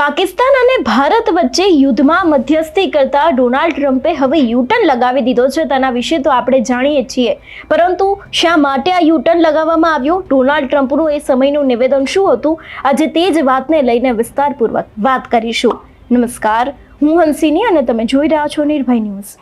પાકિસ્તાન અને ભારત વચ્ચે યુદ્ધમાં મધ્યસ્થી કરતા ડોનાલ્ડ ટ્રમ્પે હવે યુટર્ન લગાવી દીધો છે. તેના વિશે તો આપણે જાણીએ છીએ, પરંતુ શા માટે આ યુટર્ન લગાવવામાં આવ્યું, ડોનાલ્ડ ટ્રમ્પનું એ સમયનું નિવેદન શું હતું, આજે તે જ વાતને લઈને વિસ્તારપૂર્વક વાત કરીશું. નમસ્કાર, હું હંસિની અને તમે જોઈ રહ્યા છો નિર્ભય ન્યૂઝ.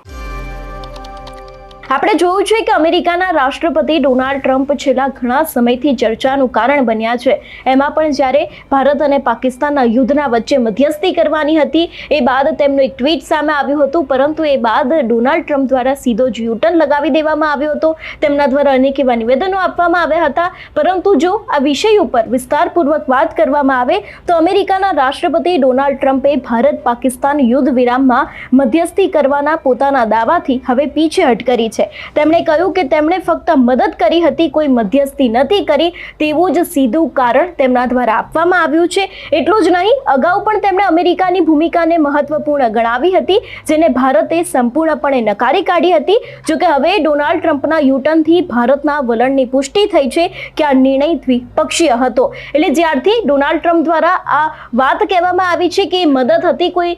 આપણે જોયું છે કે અમેરિકાના રાષ્ટ્રપતિ ડોનાલ્ડ ટ્રમ્પ છેલ્લા ઘણા સમયથી ચર્ચાનું કારણ બન્યા છે. એમાં પણ જ્યારે ભારત અને પાકિસ્તાનના યુદ્ધના વચ્ચે મધ્યસ્થી કરવાની હતી એ બાદ તેમનું એક ટ્વીટ સામે આવ્યું હતું, પરંતુ એ બાદ ડોનાલ્ડ ટ્રમ્પ દ્વારા સીધો જ યુટર્ન લગાવી દેવામાં આવ્યો હતો. તેમના દ્વારા અનેક એવા નિવેદનો આપવામાં આવ્યા હતા. પરંતુ જો આ વિષય ઉપર વિસ્તારપૂર્વક વાત કરવામાં આવે તો અમેરિકાના રાષ્ટ્રપતિ ડોનાલ્ડ ટ્રમ્પે ભારત પાકિસ્તાન યુદ્ધ વિરામમાં મધ્યસ્થી કરવાના પોતાના દાવાથી હવે પીછેહટ કરી છે. તેમણે કહ્યું કે તેમણે ફક્ત મદદ કરી હતી, કોઈ મધ્યસ્થી નથી કરી, તેવું જ સીધું કારણ તેમના દ્વારા આપવામાં આવ્યું છે. એટલું જ નહીં, અગાઉ પણ તેમણે અમેરિકાની ભૂમિકાને મહત્વપૂર્ણ ગણાવી હતી, જેને ભારતે સંપૂર્ણપણે નકારી કાઢી હતી. જોકે હવે ડોનાલ્ડ ટ્રમ્પના યુટર્નથી ભારતના વલણની પુષ્ટિ થઈ છે કે આ નિર્ણય દ્વિપક્ષીય હતો. એટલે જ્યારથી ડોનાલ્ડ ટ્રમ્પ દ્વારા આ વાત કહેવામાં આવી છે કે મદદ હતી, કોઈ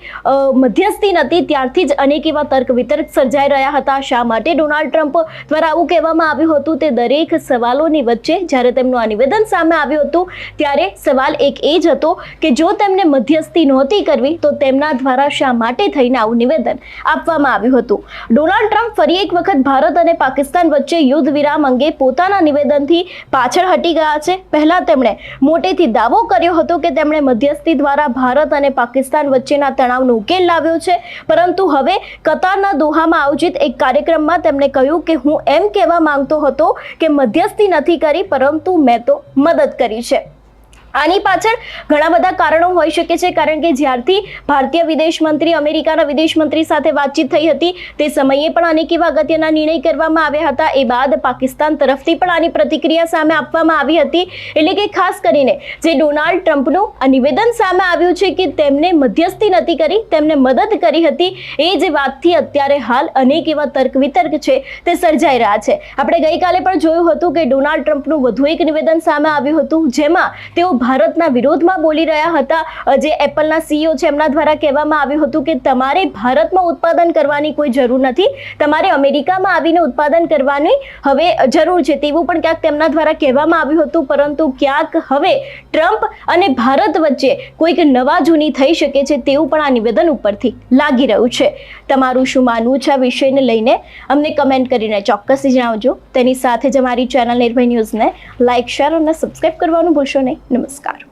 મધ્યસ્થી નથી, ત્યારથી જ અનેક એવા તર્ક વિતર્ક સર્જાઈ રહ્યા હતા. શા માટે ડોનાલ્ડ ટ્રમ્પ દ્વારા આવું કહેવામાં આવ્યું હતું, તે દરેક સવાલોની વચ્ચે જ્યારે તેમનું આ નિવેદન સામે આવ્યું હતું ત્યારે સવાલ એક એ જ હતો કે જો તેમને મધ્યસ્થી નહોતી કરવી તો તેમના દ્વારા શા માટે થઈને આવું નિવેદન આપવામાં આવ્યું હતું. ડોનાલ્ડ ટ્રમ્પ ફરી એક વખત ભારત અને પાકિસ્તાન વચ્ચે યુદ્ધ વિરામ અંગે પોતાના નિવેદનથી પાછળ હટી ગયા છે. પહેલા તેમણે મોટેથી દાવો કર્યો હતો કે તેમણે મધ્યસ્થી દ્વારા ભારત અને પાકિસ્તાન વચ્ચેના તણાવનો ઉકેલ લાવ્યો છે, પરંતુ હવે કતારના દોહામાં આયોજિત એક કાર્યક્રમમાં તેમણે કહ્યું કે હું એમ કહેવા માંગતો હતો કે મધ્યસ્થી નથી કરી, પરંતુ મેં તો મદદ કરી છે. આની પાછળ ઘણા બધા કારણો હોઈ શકે છે, કારણ કે જ્યારથી ભારતીય વિદેશ મંત્રી અમેરિકાના વિદેશ મંત્રી સાથે વાતચીત થઈ હતી તે સમયે પણ અનેક એવા અગત્યના નિર્ણય કરવામાં આવ્યા હતા. એ બાદ પાકિસ્તાન તરફથી પણ આની પ્રતિક્રિયા સામે આપવામાં આવી હતી. એટલે કે ખાસ કરીને જે ડોનાલ્ડ ટ્રમ્પનું આ નિવેદન સામે આવ્યું છે કે તેમને મધ્યસ્થી નથી કરી, તેમને મદદ કરી હતી, એ જ વાતથી અત્યારે હાલ અનેક એવા તર્ક વિતર્ક છે તે સર્જાઈ રહ્યા છે. આપણે ગઈકાલે પણ જોયું હતું કે ડોનાલ્ડ ટ્રમ્પનું વધુ એક નિવેદન સામે આવ્યું હતું, જેમાં તેઓ ભારતના વિરોધમાં બોલી રહ્યા હતા. જે એપલના સીઈઓ છે એમના દ્વારા કહેવામાં આવ્યું હતું કે તમારે ભારતમાં ઉત્પાદન કરવાની કોઈ જરૂર નથી, તમારે અમેરિકામાં આવીને ઉત્પાદન કરવાની હવે જરૂર છે, તેવું પણ ક્યાંક તેમના દ્વારા કહેવામાં આવ્યું હતું. પરંતુ ક્યાંક હવે ટ્રમ્પ અને ભારત વચ્ચે કોઈક નવા જૂની થઈ શકે છે તેવું પણ આ નિવેદન ઉપરથી લાગી રહ્યું છે. તમારું શું માનવું છે આ વિષયને લઈને અમને કમેન્ટ કરીને ચોક્કસથી જણાવજો. તેની સાથે જ અમારી ચેનલ નિર્ભય ન્યૂઝને લાઇક, શેર અને સબસ્ક્રાઇબ કરવાનું ભૂલશો નહીં. નમસ્કાર.